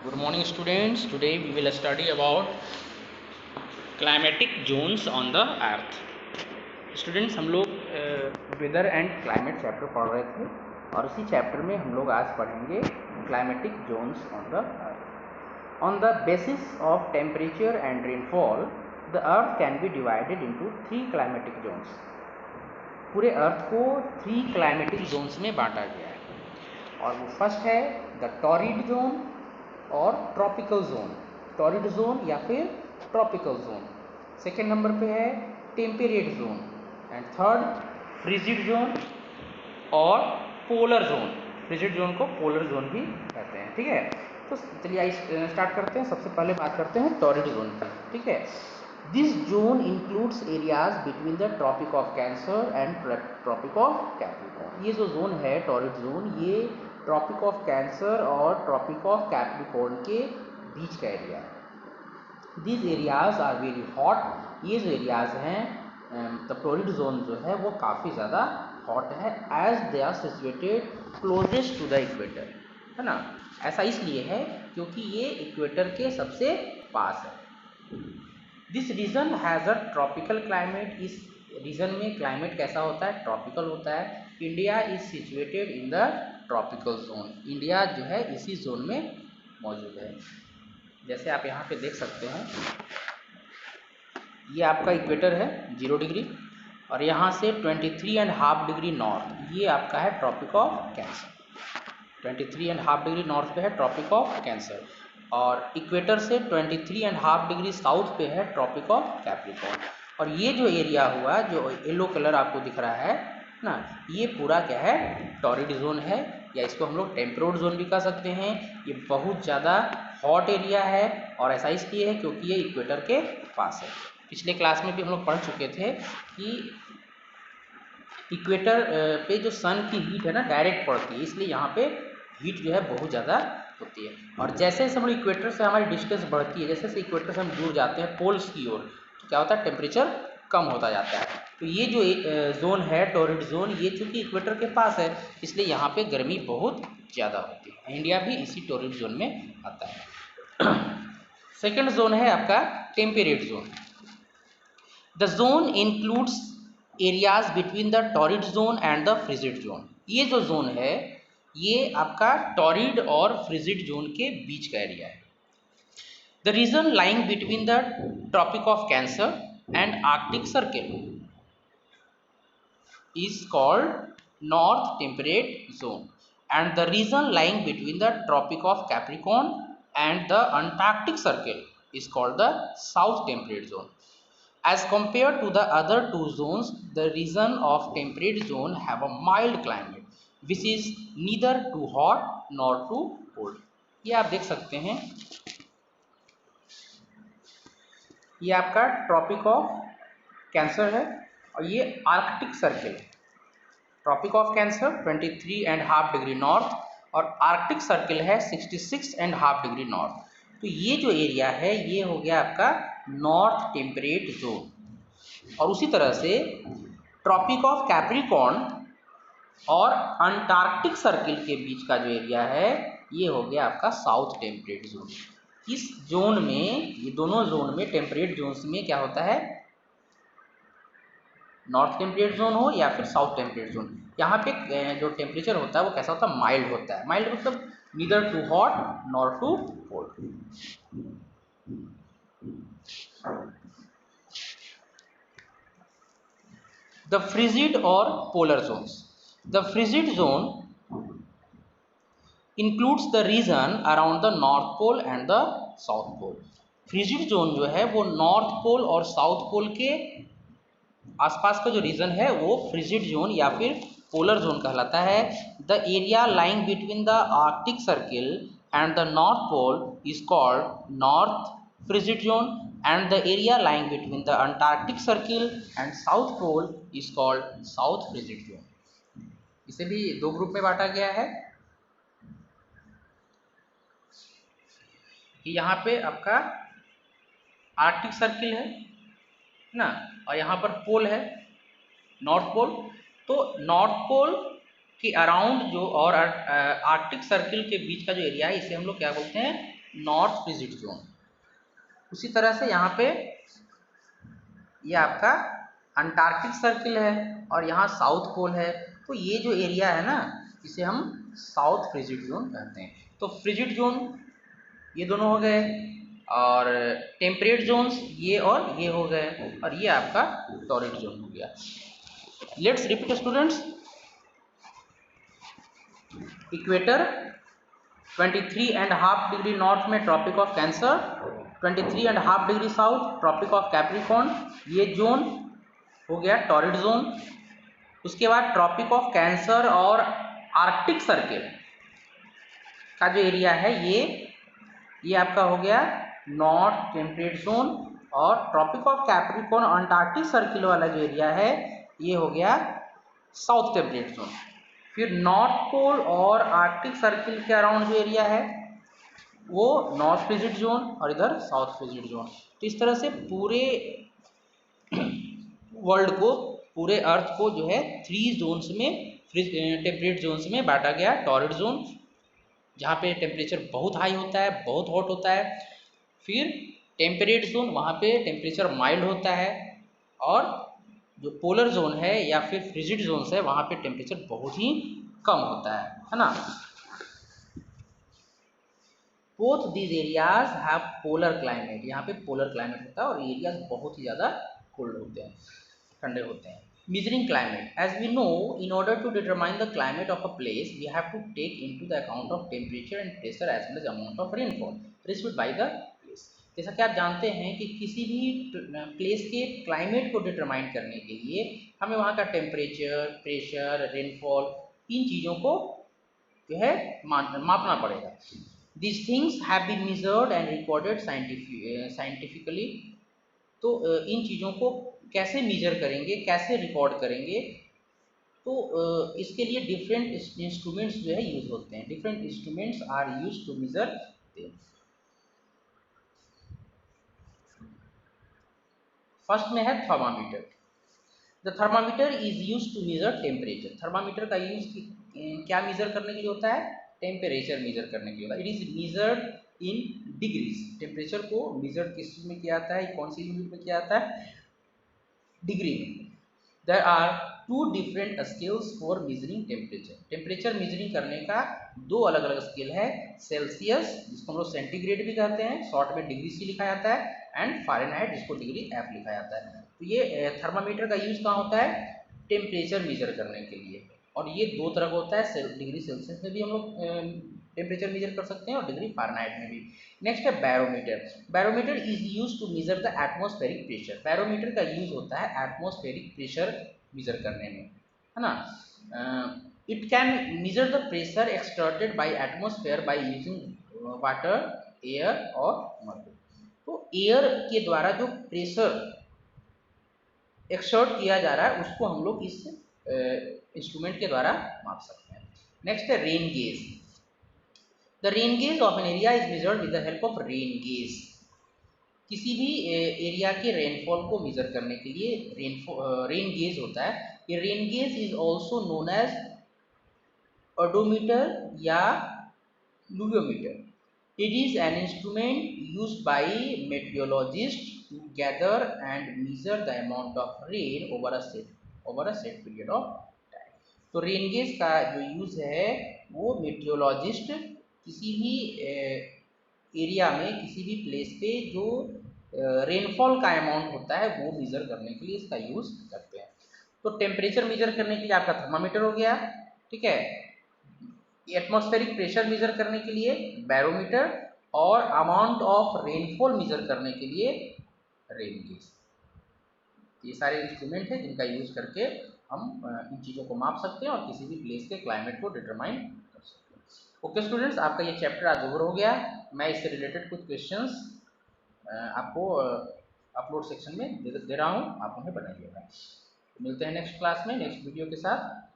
Good morning students. Today we will study about climatic zones on the earth. Students हम लोग weather and climate chapter पढ़ रहे थे और उसी चैप्टर में हम लोग आज पढ़ेंगे climatic zones on the earth. On the basis of temperature and rainfall the earth can be divided into 3 climatic zones. पूरे अर्थ को 3 क्लाइमेटिक जोन्स में बांटा गया है और वो फर्स्ट है द टॉरिड जोन और ट्रॉपिकल जोन. टॉरिड जोन या फिर ट्रॉपिकल जोन. सेकेंड नंबर पे है temperate zone and third frigid zone और पोलर जोन. फ्रिजिड जोन को पोलर जोन भी कहते हैं. ठीक है, तो चलिए आइए स्टार्ट करते हैं. सबसे पहले बात करते हैं टॉरिड जोन की. ठीक है, this zone includes areas between the tropic of cancer and tropic of Capricorn. ये जो जोन है टॉरिड जोन, ये ट्रॉपिक ऑफ कैंसर और ट्रॉपिक ऑफ कैप्रिकॉर्न के बीच का एरिया है. This areas are very hot. ये जो एरियाज हैं द टॉरिड जोन जो है वो काफ़ी ज़्यादा हॉट है as they are situated closest to the equator. है ना, ऐसा इसलिए है क्योंकि ये इक्वेटर के सबसे पास है. This region has a tropical climate. इस रीजन में क्लाइमेट कैसा होता है? ट्रॉपिकल होता है. India is situated in the tropical zone. India जो है इसी जोन में मौजूद है. जैसे आप यहाँ पे देख सकते हैं, ये आपका इक्वेटर है 0 डिग्री और यहाँ से 23.5 डिग्री नॉर्थ ये आपका है tropic of cancer. 23.5 degree north पे है ट्रॉपिक ऑफ कैंसर और इक्वेटर से 23.5 डिग्री साउथ पे है ट्रॉपिक ऑफ कैप्रिकॉर्न. और ये जो एरिया हुआ जो येलो कलर आपको दिख रहा है ना, ये पूरा क्या है? टॉरिड जोन है या इसको हम लोग टेम्परेट जोन भी कह सकते हैं. ये बहुत ज़्यादा हॉट एरिया है और ऐसा इसलिए है क्योंकि ये इक्वेटर के पास है. पिछले क्लास में भी हम लोग पढ़ चुके थे कि इक्वेटर पे जो सन की हीट है ना डायरेक्ट पड़ती है, इसलिए यहाँ पे हीट जो है बहुत ज़्यादा होती है. और जैसे जैसे हम लोग इक्वेटर से हमारी डिस्टेंस बढ़ती है, जैसे जैसे इक्वेटर से हम दूर जाते हैं पोल्स की ओर, तो क्या होता है? टेम्परेचर कम होता जाता है. तो ये जो जोन है टॉरिड जोन, ये चूँकि इक्वेटर के पास है इसलिए यहाँ पे गर्मी बहुत ज़्यादा होती है. इंडिया भी इसी टॉरिड जोन में आता है. सेकेंड जोन है आपका temperate zone. The zone includes areas between the torrid zone and the frigid zone. ये जो जोन है ये आपका टॉरिड और फ्रिजिड जोन के बीच का एरिया है. The region lying between the tropic of cancer and arctic circle is called north temperate zone and the region lying between the tropic of Capricorn and the Antarctic circle is called the south temperate zone. As compared to the other two zones, the region of temperate zone have a mild climate which is neither too hot nor too cold. ये आप देख सकते हैं, ये आपका tropic of cancer है और ये आर्कटिक सर्किल है. Tropic of cancer 23.5 degree north और आर्कटिक सर्किल है 66.5 डिग्री नॉर्थ. तो ये जो एरिया है ये हो गया आपका नॉर्थ टेम्परेट जोन. और उसी तरह से ट्रॉपिक ऑफ कैप्रिकॉर्न और अंटार्कटिक सर्किल के बीच का जो एरिया है ये हो गया आपका साउथ टेम्परेट जोन. इस जोन में, ये दोनों जोन में, टेम्परेट जोन्स में क्या होता है? नॉर्थ टेम्परेट जोन हो या फिर साउथ टेम्परेट जोन, यहाँ पे जो टेम्परेचर होता है वो कैसा होता है? माइल्ड होता है. माइल्ड मतलब neither too hot nor too cold. The frigid और polar zones. The frigid zone includes the region around the north pole and the south pole. Frigid zone जो है वो नॉर्थ पोल और साउथ पोल के आसपास का जो रीजन है वो फ्रिजिड जोन या फिर पोलर जोन कहलाता है. The area lying between the arctic circle and the north pole is called north frigid zone and the area lying between the antarctic circle and south pole is called south frigid zone. इसे भी दो group में बांटा गया है. यहाँ पे आपका आर्कटिक सर्किल है ना और यहाँ पर पोल है नॉर्थ पोल. तो नॉर्थ पोल के अराउंड जो और आर्कटिक सर्किल के बीच का जो एरिया है इसे हम लोग क्या बोलते हैं? North frigid zone. उसी तरह से यहाँ पे ये आपका अंटार्कटिक सर्किल है और यहाँ साउथ पोल है, तो ये जो एरिया है ना इसे हम साउथ फ्रिजिड जोन कहते हैं। तो फ्रिजिड जोन ये दोनों हो गए और टेम्परेट जोन्स ये और ये हो गए और ये आपका टॉरिड जोन हो गया। Let's repeat students. Equator 23.5 degree north में tropic of cancer, 23.5 degree south tropic of Capricorn, ये जोन हो गया टॉरिड जोन। उसके बाद ट्रॉपिक ऑफ कैंसर और आर्कटिक सर्किल का जो एरिया है ये आपका हो गया नॉर्थ टेम्परेट जोन, और tropic of Capricorn Antarctic circle वाला जो एरिया है ये हो गया साउथ टेम्परेट जोन। फिर नॉर्थ पोल और आर्कटिक सर्किल के अराउंड जो एरिया है वो नॉर्थ फ्रिजिड जोन और इधर साउथ फ्रिजिड जोन। तो इस तरह से पूरे वर्ल्ड को, पूरे अर्थ को जो है 3 जोन्स में, टेम्परेट जोन्स में बांटा गया। टॉरिड जोन जहाँ पे टेम्परेचर बहुत हाई होता है, बहुत हॉट होता है। फिर टेम्परेट जोन वहाँ पे टेम्परेचर माइल्ड होता है, और जो पोलर जोन है या फिर फ्रिजिड जोन्स है वहाँ पे टेम्परेचर बहुत ही कम होता है ना। Both these areas have polar climate, यहाँ पे पोलर क्लाइमेट होता है और एरियाज बहुत ही ज़्यादा कोल्ड होते हैं, ठंडे होते हैं। Measuring climate, as we know, in order to determine the climate of a place, we have to take into the account of temperature and pressure as well as amount of rainfall received by the place. जैसा कि आप जानते हैं कि किसी भी place के climate को डिटरमाइन करने के लिए हमें वहाँ का टेम्परेचर, प्रेशर, रेनफॉल, इन चीज़ों को जो है मापना पड़ेगा। These things have been measured and recorded scientifically. तो इन चीज़ों को कैसे मेजर करेंगे, कैसे रिकॉर्ड करेंगे, तो इसके लिए डिफरेंट इंस्ट्रूमेंट्स जो है यूज होते हैं। Different instruments are use to measure them. First में है thermometer. The thermometer is use to measure temperature. Thermometer का यूज क्या मेजर करने के लिए होता है? टेम्परेचर मेजर करने के लिए होता है। It is measured in degrees. Temperature को मेजर किस चीज में किया जाता है, कौन सी यूनिट में किया जाता है? डिग्री में। There are 2 different scales for measuring temperature. Temperature measuring करने का 2 अलग अलग स्केल है। सेल्सियस, जिसको हम लोग सेंटीग्रेड भी कहते हैं, शॉर्ट में डिग्री सी लिखा जाता है, एंड फ़ारेनहाइट, जिसको डिग्री एफ लिखा जाता है। तो ये थर्मामीटर का यूज कहाँ होता है? टेम्परेचर मेजर करने के लिए। और ये 2 तरह का होता है, डिग्री सेल्सियस में भी हम लोग टेम्परेचर मेजर कर सकते हैं और डिग्री फ़ारेनहाइट में भी। नेक्स्ट है barometer. Barometer is use to measure the atmospheric pressure. Barometer का यूज होता है एटमॉस्फेरिक प्रेशर मेजर करने में, है ना। It can measure the pressure exerted by atmosphere by using water, air और मर्क्यूरी। तो एयर के द्वारा जो प्रेशर एक्सर्ट किया जा रहा है उसको हम लोग इस इंस्ट्रूमेंट के द्वारा माप सकते हैं। नेक्स्ट है rain gauge. The rain gauge of an area is measured with the help of rain gauge. किसी भी एरिया के रेनफॉल को मेजर करने के लिए रेन गेज होता है। ये rain gauge is also known as odometer या pluviometer. It is an instrument used by meteorologist to gather and measure the amount of rain over a set period of time. तो rain gauge का जो use है वो metrologist किसी भी area में, किसी भी प्लेस पे जो रेनफॉल का अमाउंट होता है वो मेजर करने के लिए इसका यूज करते हैं। तो टेम्परेचर मेजर करने के लिए आपका थर्मामीटर हो गया, ठीक है। एटमॉस्फेरिक प्रेशर मेजर करने के लिए बैरोमीटर, और अमाउंट ऑफ रेनफॉल मेजर करने के लिए रेन गेज। ये सारे इंस्ट्रूमेंट हैं जिनका यूज करके हम इन चीज़ों को माप सकते हैं और किसी भी प्लेस के क्लाइमेट को डिटरमाइन कर सकते हैं। ओके स्टूडेंट्स, आपका ये चैप्टर आज ओवर हो गया। मैं इससे रिलेटेड कुछ क्वेश्चंस आपको अपलोड सेक्शन में दे रहा हूँ, आप उन्हें बनाइएगा। मिलते हैं नेक्स्ट क्लास में नेक्स्ट वीडियो के साथ।